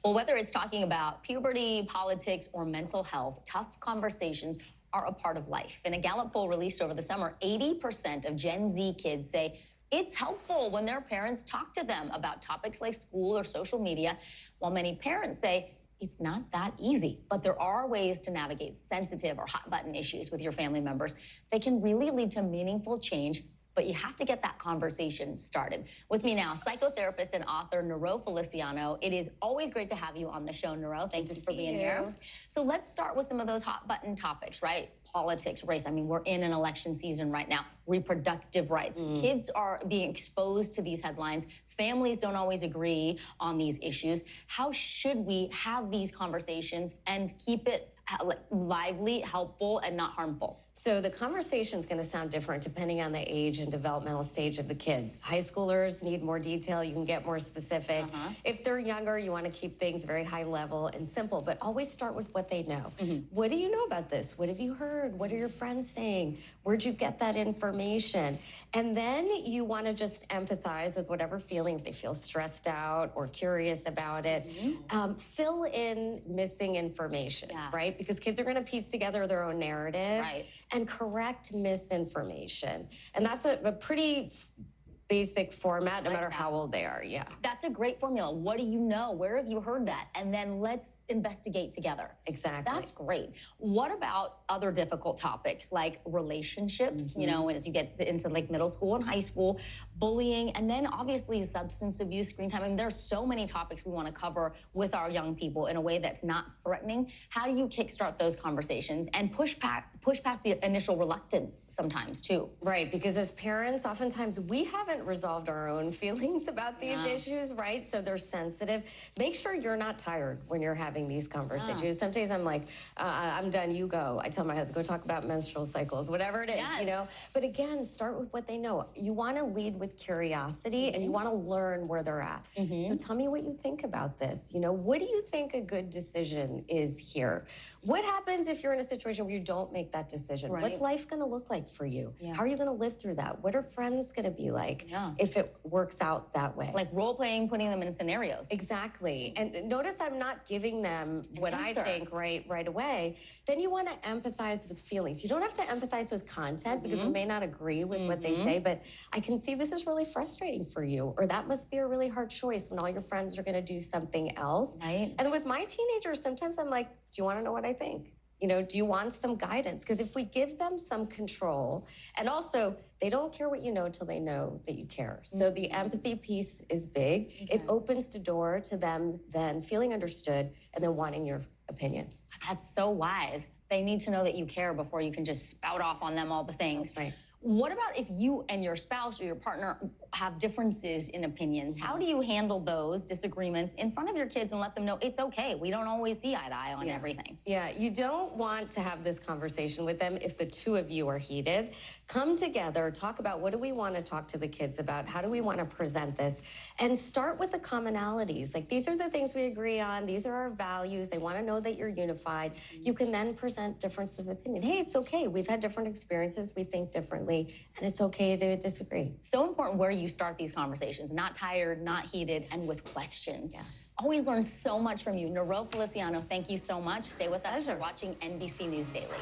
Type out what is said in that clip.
Well, whether it's talking about puberty, politics, or mental health, tough conversations are a part of life. In a Gallup poll released over the summer, 80% of Gen Z kids say it's helpful when their parents talk to them about topics like school or social media, while many parents say it's not that easy. But there are ways to navigate sensitive or hot button issues with your family members. They can really lead to meaningful change, but you have to get that conversation started. With me now, psychotherapist and author Nero Feliciano. It is always great to have you on the show, Nero. Thank you for being here. So let's start with some of those hot button topics, right? Politics, race. I mean, we're in an election season right now. Reproductive rights. Kids are being exposed to these headlines. Families don't always agree on these issues. How should we have these conversations and keep it lively, helpful, and not harmful? So the conversation is going to sound different depending on the age and developmental stage of the kid. High schoolers need more detail. You can get more specific. If they're younger, you want to keep things very high level and simple, but always start with what they know. What do you know about this? What have you heard? What are your friends saying? Where'd you get that information? And then you want to just empathize with whatever feeling, if they feel stressed out or curious about it. Fill in missing information, right? Because kids are going to piece together their own narrative and correct misinformation. And that's a pretty basic format, no matter how old they are. That's a great formula. What do you know? Where have you heard that? And then let's investigate together. Exactly. That's great. What about other difficult topics like relationships, you know, as you get into like middle school and high school, bullying, and then obviously substance abuse, screen time. I mean, there's so many topics we want to cover with our young people in a way that's not threatening. How do you kickstart those conversations and push past the initial reluctance sometimes too? Right, because as parents, oftentimes we haven't resolved our own feelings about these issues, right? So they're sensitive. Make sure you're not tired when you're having these conversations. Some days I'm like, I'm done, you go. I tell my husband, go talk about menstrual cycles, whatever it is, you know? But again, start with what they know. You want to lead with curiosity and you want to learn where they're at. So tell me what you think about this. You know, what do you think a good decision is here? What happens if you're in a situation where you don't make that decision? What's life going to look like for you? How are you going to live through that? What are friends going to be like if it works out that way? Like role playing, putting them in scenarios. Exactly. And notice I'm not giving them what I think right away. Then you want to empathize with feelings. You don't have to empathize with content because we may not agree with what they say, but I can see this is really frustrating for you, or that must be a really hard choice when all your friends are going to do something else. And with my teenagers, sometimes I'm like, do you want to know what I think? You know, do you want some guidance? Because if we give them some control, and also they don't care what you know till they know that you care. So the empathy piece is big. It opens the door to them then feeling understood and then wanting your opinion. That's so wise. They need to know that you care before you can just spout off on them all the things. That's right. What about if you and your spouse or your partner have differences in opinions? How do you handle those disagreements in front of your kids and let them know it's okay? We don't always see eye to eye on everything. You don't want to have this conversation with them if the two of you are heated. Come together, talk about what do we want to talk to the kids about? How do we want to present this? And start with the commonalities. Like, these are the things we agree on. These are our values. They want to know that you're unified. You can then present differences of opinion. Hey, it's okay. We've had different experiences. We think differently. And it's okay to disagree. So important where you start these conversations, not tired, not heated, and with questions. Always learn so much from you. Nero Feliciano, thank you so much. Stay with us. You're watching NBC News Daily.